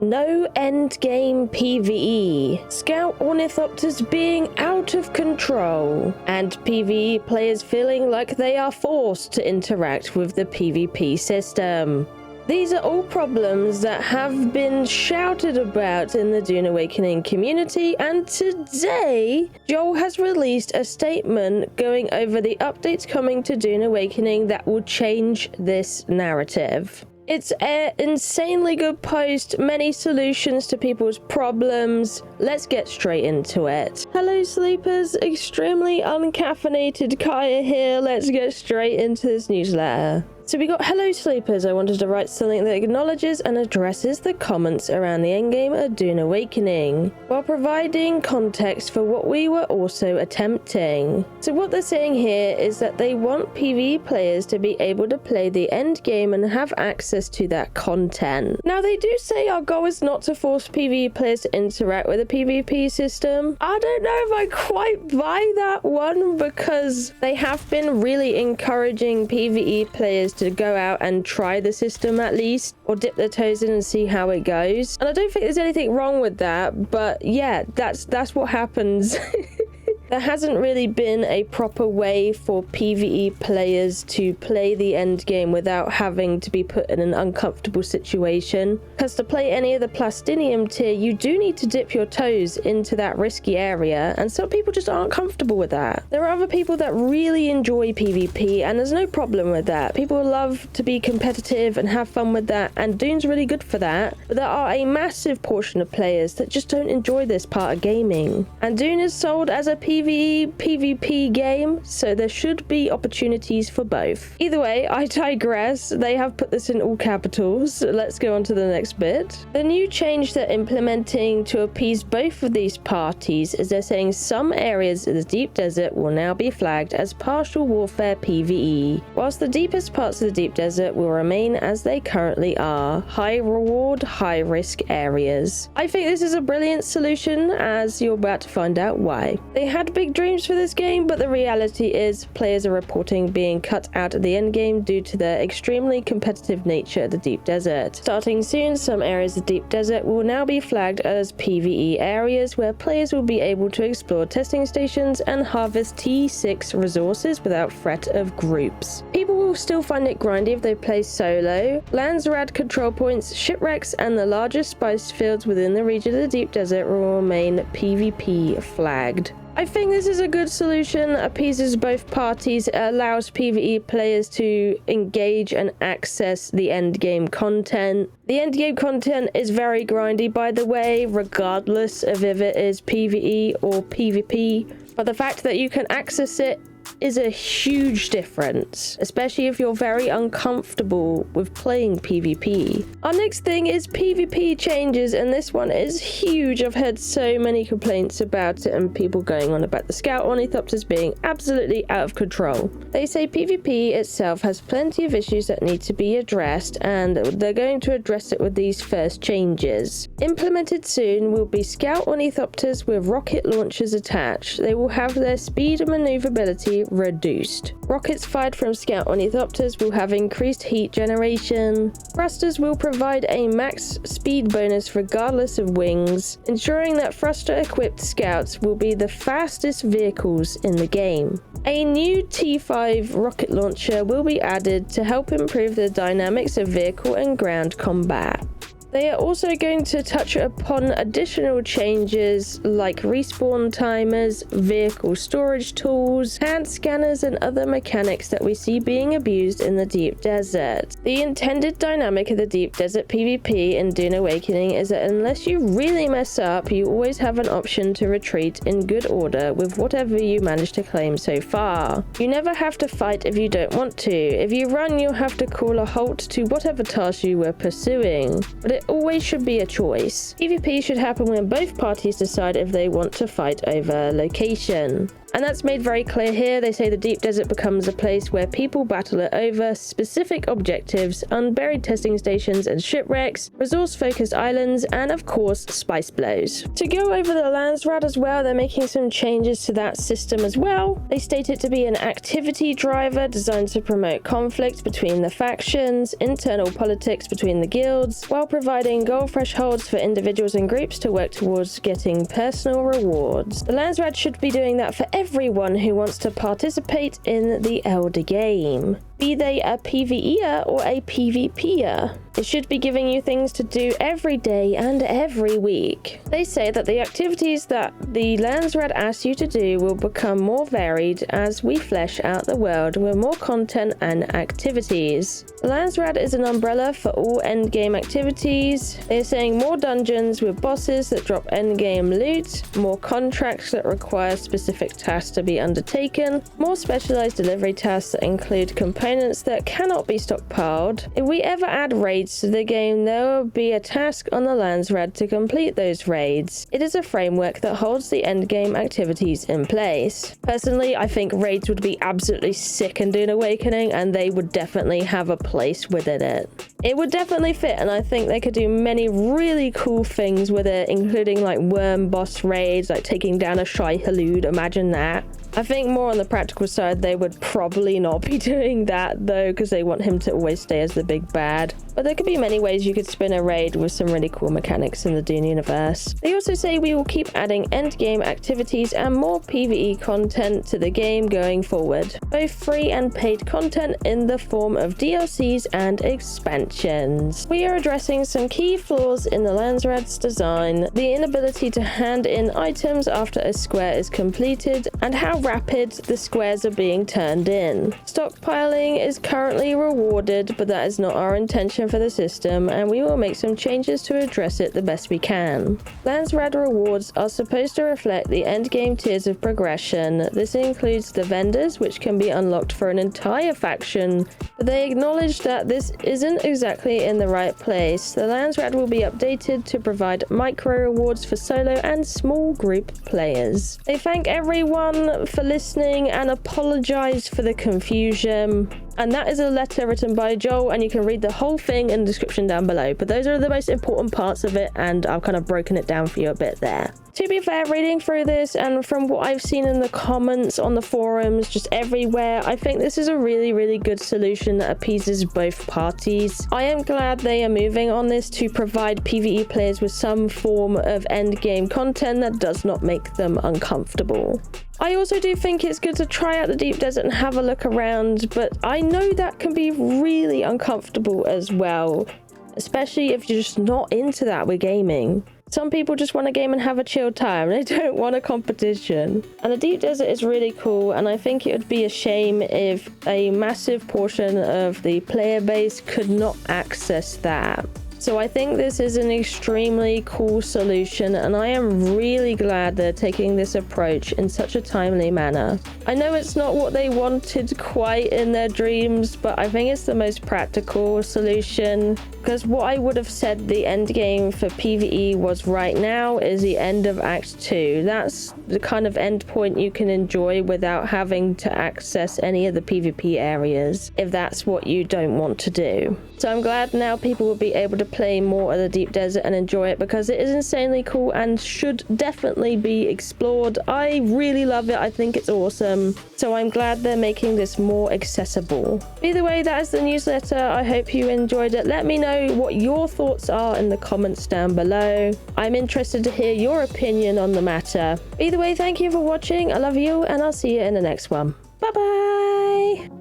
No endgame PVE, Scout Ornithopters being out of control, and PVE players feeling like they are forced to interact with the PvP system. These are all problems that have been shouted about in the Dune Awakening community, and today Joel has released a statement going over the updates coming to Dune Awakening that will change this narrative. It's an insanely good post, many solutions to people's problems. Let's get straight into it. Hello sleepers, extremely uncaffeinated Kaya here. Let's get straight into this newsletter. So we got hello sleepers. I wanted to write something that acknowledges and addresses the comments around the endgame of Dune Awakening, while providing context for what we were also attempting. So what they're saying here is that they want PvE players to be able to play the endgame and have access to that content. Now they do say our goal is not to force PvE players to interact with the PvP system. I don't know if I quite buy that one, because they have been really encouraging PvE players to go out and try the system at least, or dip their toes in and see how it goes. And I don't think there's anything wrong with that, but yeah, that's what happens. There hasn't really been a proper way for PvE players to play the end game without having to be put in an uncomfortable situation. Because to play any of the Plastinium tier, you do need to dip your toes into that risky area, and some people just aren't comfortable with that. There are other people that really enjoy PvP, and there's no problem with that. People love to be competitive and have fun with that, and Dune's really good for that. But there are a massive portion of players that just don't enjoy this part of gaming. And Dune is sold as a PvE PvP game, so there should be opportunities for both. Either way, I digress. They have put this in all capitals. Let's go on to the next bit. The new change they're implementing to appease both of these parties is they're saying some areas of the deep desert will now be flagged as partial warfare PvE, whilst the deepest parts of the deep desert will remain as they currently are, high reward, high risk areas. I think this is a brilliant solution, as you're about to find out why. They had big dreams for this game, but the reality is players are reporting being cut out of the endgame due to the extremely competitive nature of the deep desert. Starting soon, some areas of the deep desert will now be flagged as PvE areas where players will be able to explore testing stations and harvest T6 resources without threat of groups. People will still find it grindy if they play solo. Landsraad control points, shipwrecks, and the largest spice fields within the region of the deep desert will remain PvP flagged. I think this is a good solution, appeases both parties, it allows PvE players to engage and access the endgame content. The endgame content is very grindy, by the way, regardless of if it is PvE or PvP, but the fact that you can access it is a huge difference, especially if you're very uncomfortable with playing PvP. Our next thing is PvP changes, and this one is huge. I've heard so many complaints about it and people going on about the Scout Ornithopters being absolutely out of control. They say PvP itself has plenty of issues that need to be addressed, and they're going to address it with these first changes. Implemented soon will be Scout Ornithopters with rocket launchers attached. They will have their speed and maneuverability reduced. Rockets fired from Scout Ornithopters will have increased heat generation. Thrusters will provide a max speed bonus regardless of wings, ensuring that thruster-equipped scouts will be the fastest vehicles in the game. A new T5 rocket launcher will be added to help improve the dynamics of vehicle and ground combat. They are also going to touch upon additional changes like respawn timers, vehicle storage tools, hand scanners, and other mechanics that we see being abused in the deep desert. The intended dynamic of the deep desert PvP in Dune Awakening is that unless you really mess up, you always have an option to retreat in good order with whatever you manage to claim so far. You never have to fight if you don't want to. If you run, you'll have to call a halt to whatever task you were pursuing, but it always should be a choice. PvP should happen when both parties decide if they want to fight over location. And that's made very clear here. They say the deep desert becomes a place where people battle it over specific objectives, unburied testing stations and shipwrecks, resource-focused islands, and of course, spice blows. To go over the Landsraad as well, they're making some changes to that system as well. They state it to be an activity driver designed to promote conflict between the factions, internal politics between the guilds, while providing goal thresholds for individuals and groups to work towards getting personal rewards. The Landsraad should be doing that for everyone who wants to participate in the Elder Game, be they a PvEer or a PvPer. It should be giving you things to do every day and every week. They say that the activities that the Landsraad asks you to do will become more varied as we flesh out the world with more content and activities. The Landsraad is an umbrella for all endgame activities. They're saying more dungeons with bosses that drop endgame loot, more contracts that require specific tasks to be undertaken, more specialized delivery tasks that include components that cannot be stockpiled. If we ever add raids to the game, there will be a task on the Landsraad to complete those raids. It is a framework that holds the endgame activities in place. Personally, I think raids would be absolutely sick in Dune Awakening, and they would definitely have a place within it. It would definitely fit, and I think they could do many really cool things with it, including like worm boss raids, like taking down a Shai Halud, imagine that. I think more on the practical side, they would probably not be doing that though, because they want him to always stay as the big bad. But there could be many ways you could spin a raid with some really cool mechanics in the Dune universe. They also say we will keep adding endgame activities and more PvE content to the game going forward, both free and paid content in the form of DLCs and expansions. We are addressing some key flaws in the Landsraad's design, the inability to hand in items after a square is completed, and how rapid the squares are being turned in. Stockpiling is currently rewarded, but that is not our intention for the system, and we will make some changes to address it the best we can. Landsraad rewards are supposed to reflect the endgame tiers of progression. This includes the vendors, which can be unlocked for an entire faction, but they acknowledge that this isn't exactly in the right place. The Landsraad will be updated to provide micro rewards for solo and small group players. They thank everyone for listening and apologize for the confusion. And that is a letter written by Joel, and you can read the whole thing in the description down below. But those are the most important parts of it, and I've kind of broken it down for you a bit there. To be fair, reading through this and from what I've seen in the comments on the forums, just everywhere, I think this is a really, really good solution that appeases both parties. I am glad they are moving on this to provide PvE players with some form of endgame content that does not make them uncomfortable. I also do think it's good to try out the deep desert and have a look around, but I know that can be really uncomfortable as well, especially if you're just not into that with gaming. Some people just want to game and have a chill time. They don't want a competition. And the deep desert is really cool, and I think it would be a shame if a massive portion of the player base could not access that. So I think this is an extremely cool solution, and I am really glad they're taking this approach in such a timely manner. I know it's not what they wanted quite in their dreams, but I think it's the most practical solution, because what I would have said the end game for PvE was right now is the end of Act 2. That's the kind of end point you can enjoy without having to access any of the PvP areas, if that's what you don't want to do. So I'm glad now people will be able to play more of the deep desert and enjoy it, because it is insanely cool and should definitely be explored. I really love it. I think it's awesome. So I'm glad they're making this more accessible. Either way, that is the newsletter. I hope you enjoyed it. Let me know what your thoughts are in the comments down below. I'm interested to hear your opinion on the matter. Either way, thank you for watching. I love you, and I'll see you in the next one. Bye bye.